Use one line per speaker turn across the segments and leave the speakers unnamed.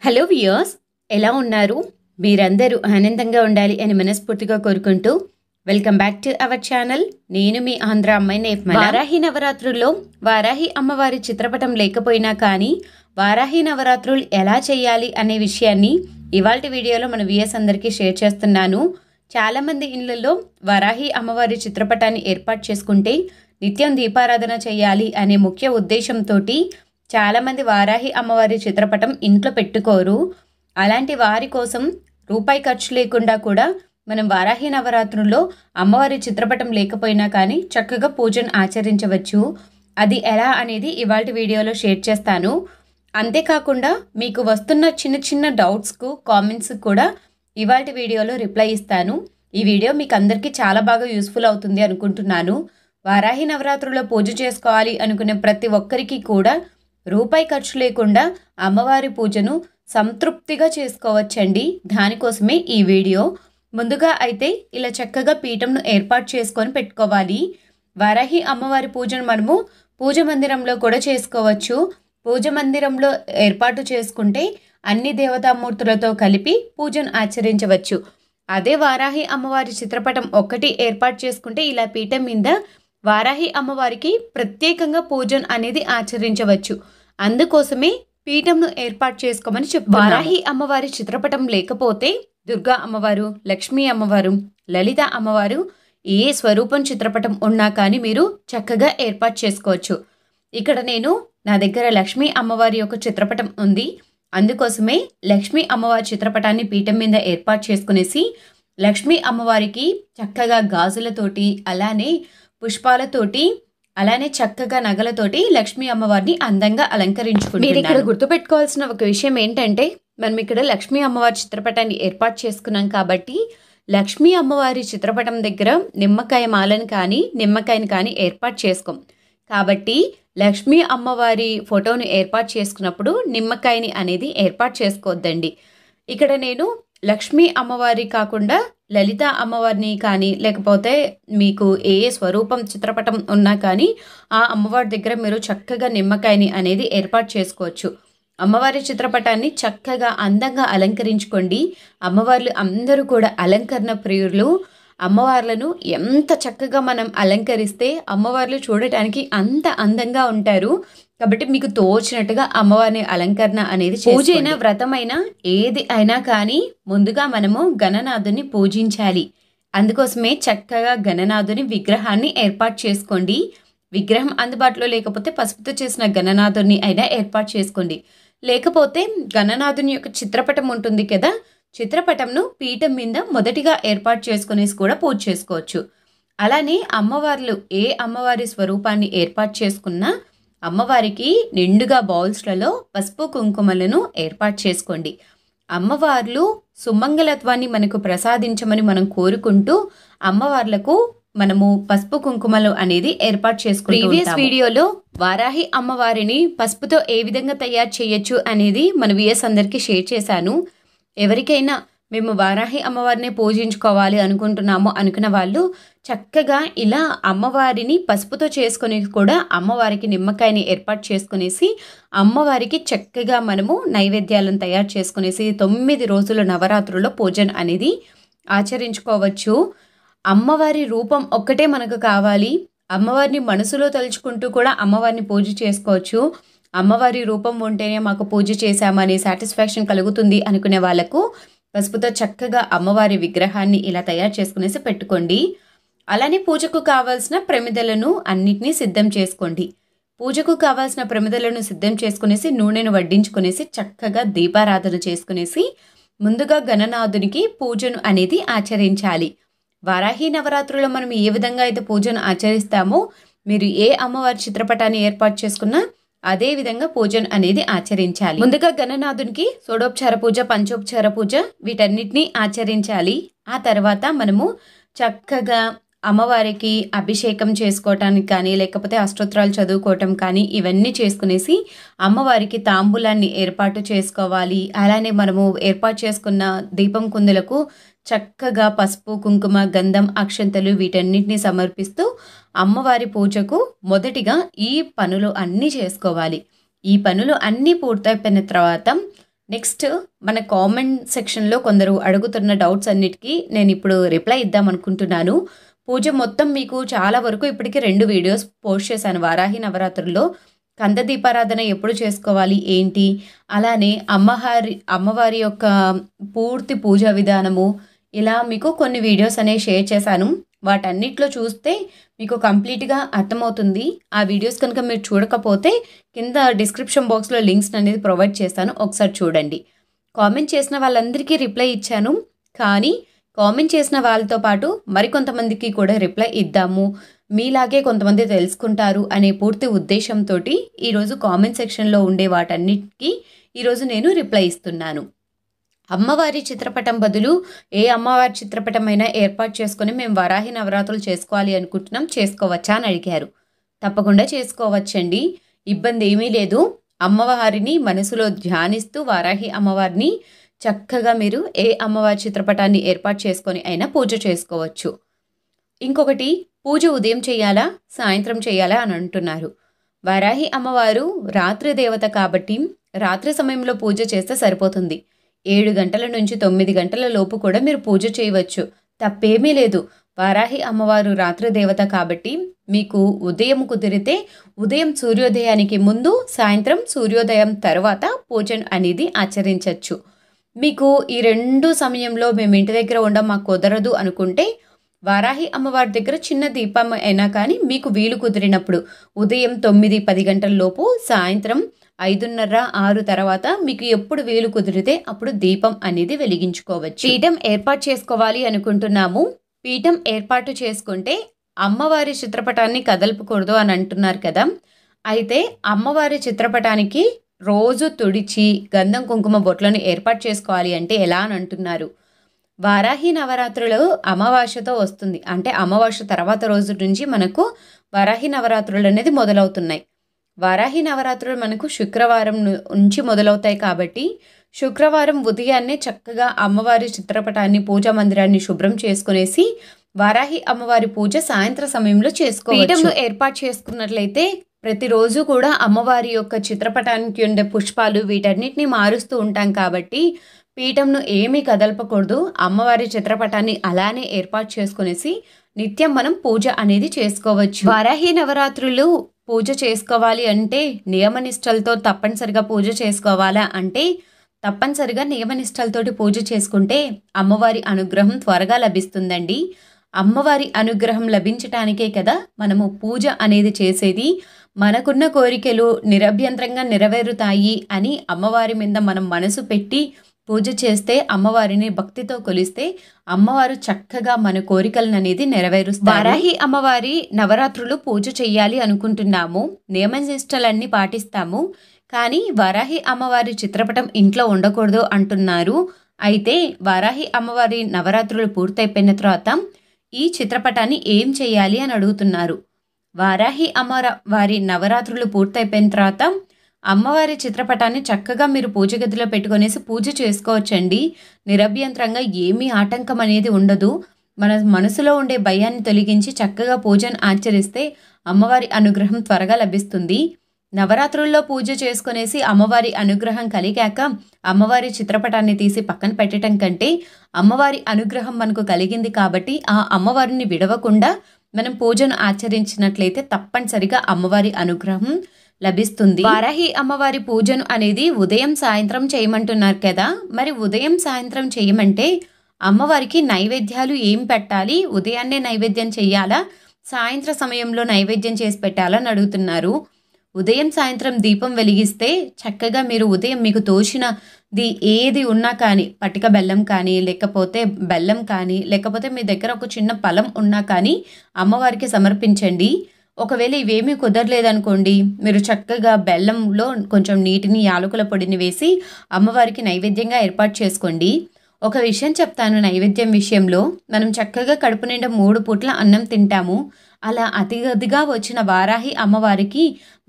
Hello viewers, ఎలా ఉన్నారు? మీరందరూ ఆనందంగా ఉండాలి అని మనస్ఫూర్తిగా కోరుకుంటూ welcome back to our channel. నేను మీ ఆంధ్ర అమ్మాయి నేఫ్మల. వారాహి నవరాత్రుల్లో వారాహి అమ్మవారి చిత్రపటం లేకపోయినా కానీ వారాహి నవరాత్రులు ఎలా చేయాలి అనే విషయాన్ని ఇవాల్టి వీడియోలో మన వ్యూయర్స్ అందరికీ షేర్ చేస్తున్నాను. చాలామంది ఇళ్లలో వారాహి అమ్మవారి చిత్రపటాన్ని ఏర్పాటు చేసుకుంటే నిత్యం దీపారాధన చేయాలి అనే ముఖ్య ఉద్దేశంతో చాలామంది వారాహి అమ్మవారి చిత్రపటం ఇంట్లో పెట్టుకోరు. అలాంటి వారి కోసం రూపాయి ఖర్చు లేకుండా కూడా మనం వారాహి నవరాత్రుల్లో అమ్మవారి చిత్రపటం లేకపోయినా కానీ చక్కగా పూజను ఆచరించవచ్చు. అది ఎలా అనేది ఇవాల్టి వీడియోలో షేర్ చేస్తాను. అంతేకాకుండా మీకు వస్తున్న చిన్న చిన్న డౌట్స్కు కామెంట్స్కి కూడా ఇవాల్టి వీడియోలో రిప్లై ఇస్తాను. ఈ వీడియో మీకు అందరికీ చాలా బాగా యూస్ఫుల్ అవుతుంది అనుకుంటున్నాను. వారాహి నవరాత్రుల్లో పూజ చేసుకోవాలి అనుకునే ప్రతి ఒక్కరికి కూడా రూపాయి ఖర్చు లేకుండా అమ్మవారి పూజను సంతృప్తిగా చేసుకోవచ్చండి. దానికోసమే ఈ వీడియో. ముందుగా అయితే ఇలా చక్కగా పీఠంను ఏర్పాటు చేసుకొని పెట్టుకోవాలి. వారాహి అమ్మవారి పూజను మనము పూజ మందిరంలో కూడా చేసుకోవచ్చు. పూజ మందిరంలో ఏర్పాటు చేసుకుంటే అన్ని దేవతామూర్తులతో కలిపి పూజను ఆచరించవచ్చు. అదే వారాహి అమ్మవారి చిత్రపటం ఒక్కటి ఏర్పాటు చేసుకుంటే ఇలా పీఠం మీద వారాహి అమ్మవారికి ప్రత్యేకంగా పూజను అనేది ఆచరించవచ్చు. అందుకోసమే పీఠంను ఏర్పాటు చేసుకోమని చెప్తాను. వారాహి అమ్మవారి చిత్రపటం లేకపోతే దుర్గా అమ్మవారు, లక్ష్మీ అమ్మవారు, లలిత అమ్మవారు ఏ స్వరూపం చిత్రపటం ఉన్నా కానీ మీరు చక్కగా ఏర్పాటు చేసుకోవచ్చు. ఇక్కడ నేను నా దగ్గర లక్ష్మీ అమ్మవారి యొక్క చిత్రపటం ఉంది. అందుకోసమే లక్ష్మీ అమ్మవారి చిత్రపటాన్ని పీఠం మీద ఏర్పాటు చేసుకునేసి లక్ష్మీ అమ్మవారికి చక్కగా గాజులతోటి అలానే పుష్పాలతోటి అలానే చక్కగా నగలతోటి లక్ష్మీ అమ్మవారిని అందంగా అలంకరించుకుంటున్నాను. మీరు ఇక్కడ గుర్తుపెట్టుకోవాల్సిన ఒక విషయం ఏంటంటే మనం ఇక్కడ లక్ష్మీ అమ్మవారి చిత్రపటాన్ని ఏర్పాటు చేసుకున్నాం కాబట్టి లక్ష్మీ అమ్మవారి చిత్రపటం దగ్గర నిమ్మకాయ మాలను కానీ నిమ్మకాయని కానీ ఏర్పాటు చేసుకోం. కాబట్టి లక్ష్మీ అమ్మవారి ఫోటోను ఏర్పాటు చేసుకున్నప్పుడు నిమ్మకాయని అనేది ఏర్పాటు చేసుకోవద్దండి. ఇక్కడ నేను లక్ష్మీ అమ్మవారి కాకుండా లలిత అమ్మవారిని కానీ లేకపోతే మీకు ఏ స్వరూపం చిత్రపటం ఉన్నా కానీ ఆ అమ్మవారి దగ్గర మీరు చక్కగా నిమ్మకాయని అనేది ఏర్పాటు చేసుకోవచ్చు. అమ్మవారి చిత్రపటాన్ని చక్కగా అందంగా అలంకరించుకోండి. అమ్మవార్లు అందరూ కూడా అలంకరణ ప్రియులు. అమ్మవార్లను ఎంత చక్కగా మనం అలంకరిస్తే అమ్మవార్లు చూడటానికి అంత అందంగా ఉంటారు. కాబట్టి మీకు తోచినట్టుగా అమ్మవారిని అలంకరణ అనేది పూజ అయినా వ్రతమైనా ఏది అయినా కానీ ముందుగా మనము గణనాథుని పూజించాలి. అందుకోసమే చక్కగా గణనాథుని విగ్రహాన్ని ఏర్పాటు చేసుకోండి. విగ్రహం అందుబాటులో లేకపోతే పసుపుతో చేసిన గణనాథుని అయినా ఏర్పాటు చేసుకోండి. లేకపోతే గణనాథుని యొక్క చిత్రపటం ఉంటుంది కదా, చిత్రపటంను పీఠం మీద మొదటిగా ఏర్పాటు చేసుకునేసి కూడా పూజ చేసుకోవచ్చు. అలానే అమ్మవార్లు ఏ అమ్మవారి స్వరూపాన్ని ఏర్పాటు చేసుకున్నా అమ్మవారికి నిండుగా బౌల్స్లలో పసుపు కుంకుమలను ఏర్పాటు చేసుకోండి. అమ్మవార్లు సుమంగళత్వాన్ని మనకు ప్రసాదించమని మనం కోరుకుంటూ అమ్మవార్లకు మనము పసుపు కుంకుమలు అనేది ఏర్పాటు చేసుకుంటాం. ప్రీవియస్ వీడియోలో వారాహి అమ్మవారిని పసుపుతో ఏ విధంగా తయారు చేయొచ్చు అనేది మన వ్యూయర్స్ అందరికీ షేర్ చేశాను. ఎవరికైనా మేము వారాహి అమ్మవారిని పూజించుకోవాలి అనుకుంటున్నాము అనుకున్న వాళ్ళు చక్కగా ఇలా అమ్మవారిని పసుపుతో చేసుకొని కూడా అమ్మవారికి నిమ్మకాయని ఏర్పాటు చేసుకునేసి అమ్మవారికి చక్కగా మనము నైవేద్యాలను తయారు చేసుకునేసి 9 రోజుల నవరాత్రుల్లో పూజను అనేది ఆచరించుకోవచ్చు. అమ్మవారి రూపం ఒక్కటే మనకు కావాలి. అమ్మవారిని మనసులో తలుచుకుంటూ కూడా అమ్మవారిని పూజ చేసుకోవచ్చు. అమ్మవారి రూపం ఉంటేనే మాకు పూజ చేశామనే సాటిస్ఫాక్షన్ కలుగుతుంది అనుకునే వాళ్ళకు పసుపుతో చక్కగా అమ్మవారి విగ్రహాన్ని ఇలా తయారు చేసుకునేసి పెట్టుకోండి. అలానే పూజకు కావాల్సిన ప్రమిదలను అన్నిటినీ సిద్ధం చేసుకోండి. పూజకు కావాల్సిన ప్రమిదలను సిద్ధం చేసుకునేసి నూనెను వడ్డించుకునేసి చక్కగా దీపారాధన చేసుకునేసి ముందుగా గణనాథునికి పూజను అనేది ఆచరించాలి. వారాహి నవరాత్రుల్లో మనం ఏ విధంగా అయితే పూజను ఆచరిస్తామో మీరు ఏ అమ్మవారి చిత్రపటాన్ని ఏర్పాటు చేసుకున్నా అదే విధంగా పూజను అనేది ఆచరించాలి. ముందుగా గణనాథునికి షోడోపచార పూజ, పంచోపచార పూజ వీటన్నిటిని ఆచరించాలి. ఆ తర్వాత మనము చక్కగా అమ్మవారికి అభిషేకం చేసుకోవటానికి కానీ లేకపోతే అష్టోత్తరాలు చదువుకోవటం కానీ ఇవన్నీ చేసుకునేసి అమ్మవారికి తాంబూలాన్ని ఏర్పాటు చేసుకోవాలి. అలానే మనము ఏర్పాటు చేసుకున్న దీపం కుందులకు చక్కగా పసుపు, కుంకుమ, గంధం, అక్షంతలు వీటన్నిటిని సమర్పిస్తూ అమ్మవారి పూజకు మొదటిగా ఈ పనులు అన్నీ చేసుకోవాలి. ఈ పనులు అన్నీ పూర్తయిపోయిన తర్వాత నెక్స్ట్ మన కామెంట్ సెక్షన్లో కొందరు అడుగుతున్న డౌట్స్ అన్నిటికీ నేను ఇప్పుడు రిప్లై ఇద్దాం అనుకుంటున్నాను. పూజ మొత్తం మీకు చాలా వరకు ఇప్పటికీ 2 వీడియోస్ పోస్ట్ చేశాను. వారాహి నవరాత్రుల్లో కంద దీపారాధన ఎప్పుడు చేసుకోవాలి ఏంటి, అలానే అమ్మవారి యొక్క పూర్తి పూజా విధానము, ఇలా మీకు కొన్ని వీడియోస్ అనేవి షేర్ చేశాను. వాటన్నిటిలో చూస్తే మీకు కంప్లీట్గా అర్థమవుతుంది. ఆ వీడియోస్ కనుక మీరు చూడకపోతే కింద డిస్క్రిప్షన్ బాక్స్లో లింక్స్ అనేది ప్రొవైడ్ చేస్తాను, ఒకసారి చూడండి. కామెంట్ చేసిన వాళ్ళందరికీ రిప్లై ఇచ్చాను, కానీ కామెంట్ చేసిన వాళ్ళతో పాటు మరికొంతమందికి కూడా రిప్లై ఇద్దాము, మీలాగే కొంతమంది తెలుసుకుంటారు అనే పూర్తి ఉద్దేశంతో ఈరోజు కామెంట్ సెక్షన్లో ఉండే వాటన్నిటికీ ఈరోజు నేను రిప్లై ఇస్తున్నాను. అమ్మవారి చిత్రపటం బదులు ఏ అమ్మవారి చిత్రపటం అయినా ఏర్పాటు చేసుకొని మేము వారాహి నవరాత్రులు చేసుకోవాలి అనుకుంటున్నాం, చేసుకోవచ్చా అని అడిగారు. తప్పకుండా చేసుకోవచ్చండి, ఇబ్బంది ఏమీ లేదు. అమ్మవారిని మనసులో ధ్యానిస్తూ వారాహి అమ్మవారిని చక్కగా మీరు ఏ అమ్మవారి చిత్రపటాన్ని ఏర్పాటు చేసుకొని అయినా పూజ చేసుకోవచ్చు. ఇంకొకటి, పూజ ఉదయం చేయాలా సాయంత్రం చేయాలా అని అంటున్నారు. వారాహి అమ్మవారు రాత్రి దేవత కాబట్టి రాత్రి సమయంలో పూజ చేస్తే సరిపోతుంది. 7 గంటల నుంచి 9 గంటల లోపు కూడా మీరు పూజ చేయవచ్చు, తప్పేమీ లేదు. వారాహి అమ్మవారు రాత్రి దేవత కాబట్టి మీకు ఉదయం కుదిరితే ఉదయం సూర్యోదయానికి ముందు, సాయంత్రం సూర్యోదయం తర్వాత పూజను అనేది ఆచరించవచ్చు. మీకు ఈ 2 సమయంలో మేము ఇంటి దగ్గర ఉండం మాకు కుదరదు అనుకుంటే వారాహి అమ్మవారి దగ్గర చిన్న దీపం అయినా కానీ మీకు వీలు కుదిరినప్పుడు ఉదయం 9-10 గంటల లోపు, సాయంత్రం 5:30-6 తర్వాత మీకు ఎప్పుడు వీలు కుదిరితే అప్పుడు దీపం అనేది వెలిగించుకోవచ్చు. పీఠం ఏర్పాటు చేసుకోవాలి అనుకుంటున్నాము. పీఠం ఏర్పాటు చేసుకుంటే అమ్మవారి చిత్రపటాన్ని కదల్పకూడదు అని అంటున్నారు కదా. అయితే అమ్మవారి చిత్రపటానికి రోజు తుడిచి గంధం కుంకుమ బొట్లను ఏర్పాటు చేసుకోవాలి అంటే ఎలా అని అంటున్నారు. వారాహి నవరాత్రులు అమావాస్యతో వస్తుంది, అంటే అమావాస్య తర్వాత రోజు నుంచి మనకు వారాహి నవరాత్రులు అనేది మొదలవుతున్నాయి. వారాహి నవరాత్రులు మనకు శుక్రవారం నుంచి మొదలవుతాయి కాబట్టి శుక్రవారం ఉదయాన్నే చక్కగా అమ్మవారి చిత్రపటాన్ని, పూజా మందిరాన్ని శుభ్రం చేసుకునేసి వారాహి అమ్మవారి పూజ సాయంత్రం సమయంలో చేసుకోవచ్చు. పీఠంను ఏర్పాటు చేసుకున్నట్లయితే ప్రతిరోజు కూడా అమ్మవారి యొక్క చిత్రపటానికి ఉండే పుష్పాలు వీటన్నిటిని మారుస్తూ ఉంటాం కాబట్టి పీఠంను ఏమీ కదల్పకూడదు. అమ్మవారి చిత్రపటాన్ని అలానే ఏర్పాటు చేసుకునేసి నిత్యం మనం పూజ అనేది చేసుకోవచ్చు. వారాహి నవరాత్రులు పూజ చేసుకోవాలి అంటే నియమనిష్టలతో తప్పనిసరిగా పూజ చేసుకోవాలా అంటే తప్పనిసరిగా నియమనిష్టలతోటి పూజ చేసుకుంటే అమ్మవారి అనుగ్రహం త్వరగా లభిస్తుందండి. అమ్మవారి అనుగ్రహం లభించటానికే కదా మనము పూజ అనేది చేసేది. మనకున్న కోరికలు నిరభ్యంతరంగా నెరవేరుతాయి అని అమ్మవారి మీద మనం మనసు పెట్టి పూజ చేస్తే, అమ్మవారిని భక్తితో కొలిస్తే అమ్మవారు చక్కగా మన కోరికలను అనేది నెరవేరుస్తారు. వారాహి అమ్మవారి నవరాత్రులు పూజ చెయ్యాలి అనుకుంటున్నాము, నియమనిష్టలన్నీ పాటిస్తాము, కానీ వారాహి అమ్మవారి చిత్రపటం ఇంట్లో ఉండకూడదు అంటున్నారు. అయితే వారాహి అమ్మవారి నవరాత్రులు పూర్తయిపోయిన తర్వాత ఈ చిత్రపటాన్ని ఏం చేయాలి అని అడుగుతున్నారు. వారాహి అమ్మవారి నవరాత్రులు పూర్తయిపోయిన తర్వాత అమ్మవారి చిత్రపటాన్ని చక్కగా మీరు పూజ గదిలో పెట్టుకునేసి పూజ చేసుకోవచ్చండి. నిరభ్యంతరంగా ఏమీ ఆటంకం అనేది ఉండదు. మన మనసులో ఉండే భయాన్ని తొలగించి చక్కగా పూజను ఆచరిస్తే అమ్మవారి అనుగ్రహం త్వరగా లభిస్తుంది. నవరాత్రుల్లో పూజ చేసుకునేసి అమ్మవారి అనుగ్రహం కలిగాక అమ్మవారి చిత్రపటాన్ని తీసి పక్కన పెట్టడం కంటే అమ్మవారి అనుగ్రహం మనకు కలిగింది కాబట్టి ఆ అమ్మవారిని విడవకుండా మనం పూజను ఆచరించినట్లయితే తప్పనిసరిగా అమ్మవారి అనుగ్రహం లభిస్తుంది. వారాహి అమ్మవారి పూజను అనేది ఉదయం సాయంత్రం చేయమంటున్నారు కదా, మరి ఉదయం సాయంత్రం చేయమంటే అమ్మవారికి నైవేద్యాలు ఏం పెట్టాలి, ఉదయాన్నే నైవేద్యం చెయ్యాలా, సాయంత్రం సమయంలో నైవేద్యం చేసి పెట్టాలని అడుగుతున్నారు. ఉదయం సాయంత్రం దీపం వెలిగిస్తే చక్కగా మీరు ఉదయం మీకు తోచినది ఏది ఉన్నా కానీ, పటిక బెల్లం కానీ, లేకపోతే బెల్లం కానీ, లేకపోతే మీ దగ్గర ఒక చిన్న ఫలం ఉన్నా కానీ అమ్మవారికి సమర్పించండి. ఒకవేళ ఇవేమీ కుదరలేదనుకోండి, మీరు చక్కగా బెల్లంలో కొంచెం నీటిని, యాలకుల పొడిని వేసి అమ్మవారికి నైవేద్యంగా ఏర్పాటు చేసుకోండి. ఒక విషయం చెప్తాను, నైవేద్యం విషయంలో మనం చక్కగా కడుపు నిండా 3 పూట్ల అన్నం తింటాము. అలా అతిగా వచ్చిన వారాహి అమ్మవారికి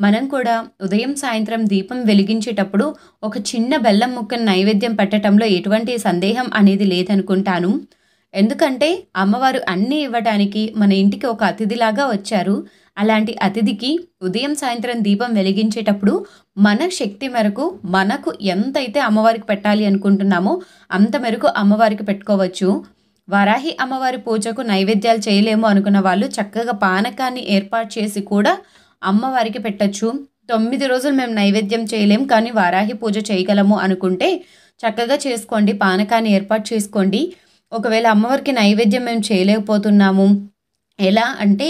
మనం కూడా ఉదయం సాయంత్రం దీపం వెలిగించేటప్పుడు ఒక చిన్న బెల్లం ముక్కను నైవేద్యం పెట్టడంలో ఎటువంటి సందేహం అనేది లేదనుకుంటాను. ఎందుకంటే అమ్మవారు అన్నీ ఇవ్వడానికి మన ఇంటికి ఒక అతిథిలాగా వచ్చారు. అలాంటి అతిథికి ఉదయం సాయంత్రం దీపం వెలిగించేటప్పుడు మన శక్తి మేరకు మనకు ఎంతైతే అమ్మవారికి పెట్టాలి అనుకుంటున్నామో అంత మేరకు అమ్మవారికి పెట్టుకోవచ్చు. వారాహి అమ్మవారి పూజకు నైవేద్యాలు చేయలేము అనుకున్న వాళ్ళు చక్కగా పానకాన్ని ఏర్పాటు చేసి కూడా అమ్మవారికి పెట్టచ్చు. 9 రోజులు మేము నైవేద్యం చేయలేం కానీ వారాహి పూజ చేయగలము అనుకుంటే చక్కగా చేసుకోండి, పానకాన్ని ఏర్పాటు చేసుకోండి. ఒకవేళ అమ్మవారికి నైవేద్యం మేము చేయలేకపోతున్నాము ఎలా అంటే,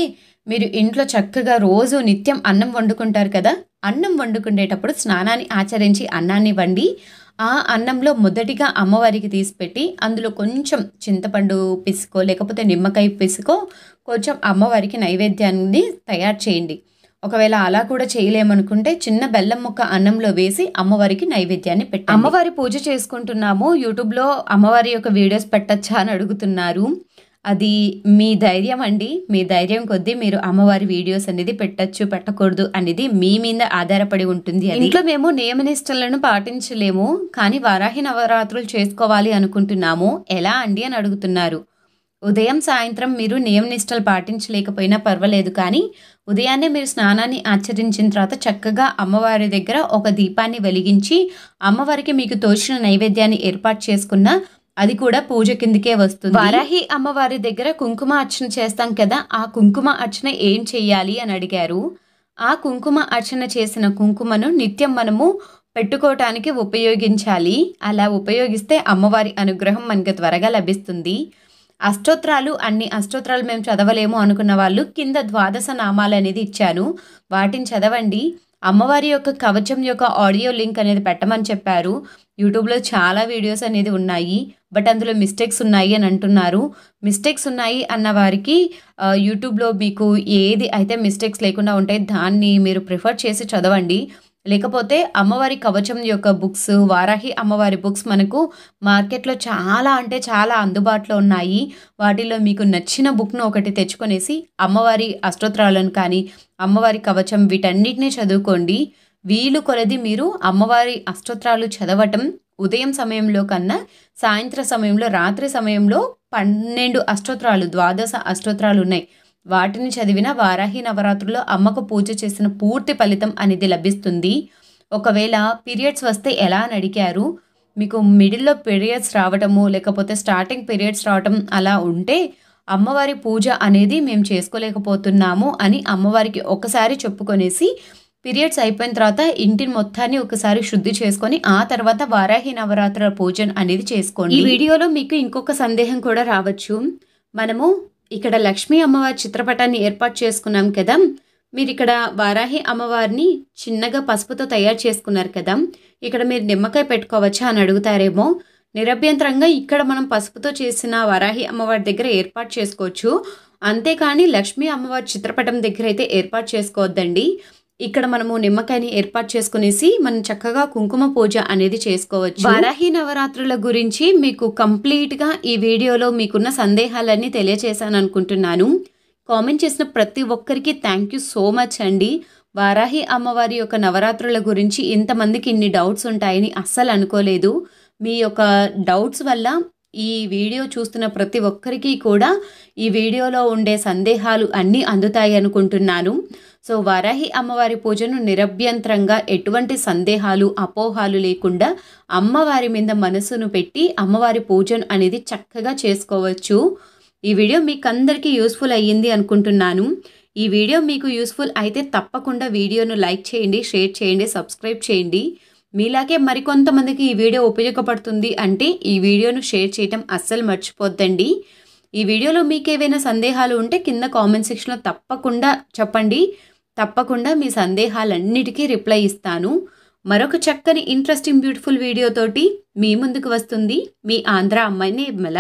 మీరు ఇంట్లో చక్కగా రోజు నిత్యం అన్నం వండుకుంటారు కదా, అన్నం వండుకునేటప్పుడు స్నానాన్ని ఆచరించి అన్నాన్ని వండి ఆ అన్నంలో మొదటిగా అమ్మవారికి తీసిపెట్టి అందులో కొంచెం చింతపండు పిసుకో లేకపోతే నిమ్మకాయ పిసుకో కొంచెం అమ్మవారికి నైవేద్యాన్ని తయారు చేయండి. ఒకవేళ అలా కూడా చేయలేమనుకుంటే చిన్న బెల్లం ముక్క అన్నంలో వేసి అమ్మవారికి నైవేద్యాన్ని పెట్టండి. అమ్మవారి పూజ చేసుకుంటున్నాము, యూట్యూబ్లో అమ్మవారి యొక్క వీడియోస్ పెట్టచ్చా అని అడుగుతున్నారు. అది మీ ధైర్యం అండి, మీ ధైర్యం కొద్దీ మీరు అమ్మవారి వీడియోస్ అనేది పెట్టచ్చు పెట్టకూడదు అనేది మీ మీద ఆధారపడి ఉంటుంది. ఇంట్లో మేము నియమనిష్టలను పాటించలేము కానీ వారాహి నవరాత్రులు చేసుకోవాలి అనుకుంటున్నాము, ఎలా అండి అని అడుగుతున్నారు. ఉదయం సాయంత్రం మీరు నియమనిష్టలు పాటించలేకపోయినా పర్వాలేదు కానీ ఉదయాన్నే మీరు స్నానాన్ని ఆచరించిన తర్వాత చక్కగా అమ్మవారి దగ్గర ఒక దీపాన్ని వెలిగించి అమ్మవారికి మీకు తోచిన నైవేద్యాన్ని ఏర్పాటు చేసుకున్న అది కూడా పూజ కిందకే వస్తుంది. వారాహి అమ్మవారి దగ్గర కుంకుమ అర్చన చేస్తాం కదా, ఆ కుంకుమ అర్చన ఏం చెయ్యాలి అని అడిగారు. ఆ కుంకుమ అర్చన చేసిన కుంకుమను నిత్యం మనము పెట్టుకోవటానికి ఉపయోగించాలి. అలా ఉపయోగిస్తే అమ్మవారి అనుగ్రహం మనకు త్వరగా లభిస్తుంది. అన్ని అష్టోత్తరాలు మేము చదవలేము అనుకున్న వాళ్ళు కింద 12 నామాలు అనేది ఇచ్చాను, వాటిని చదవండి. అమ్మవారి యొక్క కవచం యొక్క ఆడియో లింక్ అనేది పెట్టమని చెప్పారు. యూట్యూబ్లో చాలా వీడియోస్ అనేది ఉన్నాయి బట్ అందులో మిస్టేక్స్ ఉన్నాయి అని అంటున్నారు. మిస్టేక్స్ ఉన్నాయి అన్న వారికి యూట్యూబ్లో మీకు ఏది అయితే మిస్టేక్స్ లేకుండా ఉంటాయి దాన్ని మీరు ప్రిఫర్ చేసి చదవండి. లేకపోతే అమ్మవారి కవచం యొక్క బుక్స్, వారాహి అమ్మవారి బుక్స్ మనకు మార్కెట్లో చాలా అంటే చాలా అందుబాటులో ఉన్నాయి. వాటిలో మీకు నచ్చిన బుక్ను ఒకటి తెచ్చుకొనేసి అమ్మవారి అష్టోత్తరాలను కానీ అమ్మవారి కవచం వీటన్నిటినీ చదువుకోండి. వీలు కొలది మీరు అమ్మవారి అష్టోత్తరాలు చదవటం ఉదయం సమయంలో కన్నా సాయంత్ర సమయంలో, రాత్రి సమయంలో 12 అష్టోత్తరాలు 12 అష్టోత్తరాలు ఉన్నాయి, వాటిని చదివిన వారాహి నవరాత్రుల్లో అమ్మకు పూజ చేసిన పూర్తి ఫలితం అనేది లభిస్తుంది. ఒకవేళ పీరియడ్స్ వస్తే ఎలా అని అడిగారు. మీకు మిడిల్లో పీరియడ్స్ రావటము లేకపోతే స్టార్టింగ్ పీరియడ్స్ రావటం అలా ఉంటే అమ్మవారి పూజ అనేది మేము చేసుకోలేకపోతున్నాము అని అమ్మవారికి ఒకసారి చెప్పుకొనేసి పీరియడ్స్ అయిపోయిన తర్వాత ఇంటిని మొత్తాన్ని ఒకసారి శుద్ధి చేసుకొని ఆ తర్వాత వారాహి నవరాత్రుల పూజ అనేది చేసుకోండి. ఈ వీడియోలో మీకు ఇంకొక సందేహం కూడా రావచ్చు. మనము ఇక్కడ లక్ష్మీ అమ్మవారి చిత్రపటాన్ని ఏర్పాటు చేసుకున్నాం కదా, మీరు ఇక్కడ వారాహి అమ్మవారిని చిన్నగా పసుపుతో తయారు చేసుకున్నారు కదా, ఇక్కడ మీరు నిమ్మకాయ పెట్టుకోవచ్చా అని అడుగుతారేమో. నిరభ్యంతరంగా ఇక్కడ మనం పసుపుతో చేసిన వారాహి అమ్మవారి దగ్గర ఏర్పాటు చేసుకోవచ్చు, అంతేకాని లక్ష్మీ అమ్మవారి చిత్రపటం దగ్గర అయితే ఏర్పాటు చేసుకోవద్దండి. ఇక్కడ మనము నిమ్మకాయని ఏర్పాటు చేసుకునేసి మనం చక్కగా కుంకుమ పూజ అనేది చేసుకోవచ్చు. వారాహి నవరాత్రుల గురించి మీకు కంప్లీట్గా ఈ వీడియోలో మీకున్న సందేహాలన్నీ తెలియచేశాను అనుకుంటున్నాను. కామెంట్ చేసిన ప్రతి ఒక్కరికి థ్యాంక్ యూ సో మచ్ అండి. వారాహి అమ్మవారి యొక్క నవరాత్రుల గురించి ఇంతమందికి ఇన్ని డౌట్స్ ఉంటాయని అస్సలు అనుకోలేదు. మీ యొక్క డౌట్స్ వల్ల ఈ వీడియో చూస్తున్న ప్రతి ఒక్కరికి కూడా ఈ వీడియోలో ఉండే సందేహాలు అన్నీ అందుతాయి అనుకుంటున్నాను. సో వారాహి అమ్మవారి పూజను నిరభ్యంతరంగా ఎటువంటి సందేహాలు అపోహాలు లేకుండా అమ్మవారి మీద మనసును పెట్టి అమ్మవారి పూజను అనేది చక్కగా చేసుకోవచ్చు. ఈ వీడియో మీకు అందరికీ యూస్ఫుల్ అయ్యింది అనుకుంటున్నాను. ఈ వీడియో మీకు యూస్ఫుల్ అయితే తప్పకుండా వీడియోను లైక్ చేయండి, షేర్ చేయండి, సబ్స్క్రైబ్ చేయండి. మీలాగే మరికొంతమందికి ఈ వీడియో ఉపయోగపడుతుంది అంటే ఈ వీడియోను షేర్ చేయటం అస్సలు మర్చిపోద్దండి. ఈ వీడియోలో మీకు ఏవైనా సందేహాలు ఉంటే కింద కామెంట్ సెక్షన్లో తప్పకుండా చెప్పండి. తప్పకుండా మీ సందేహాలన్నిటికీ రిప్లై ఇస్తాను. మరొక చక్కని ఇంట్రెస్టింగ్ బ్యూటిఫుల్ వీడియోతోటి మీ ముందుకు వస్తుంది మీ ఆంధ్ర అమ్మాయి నిర్మల.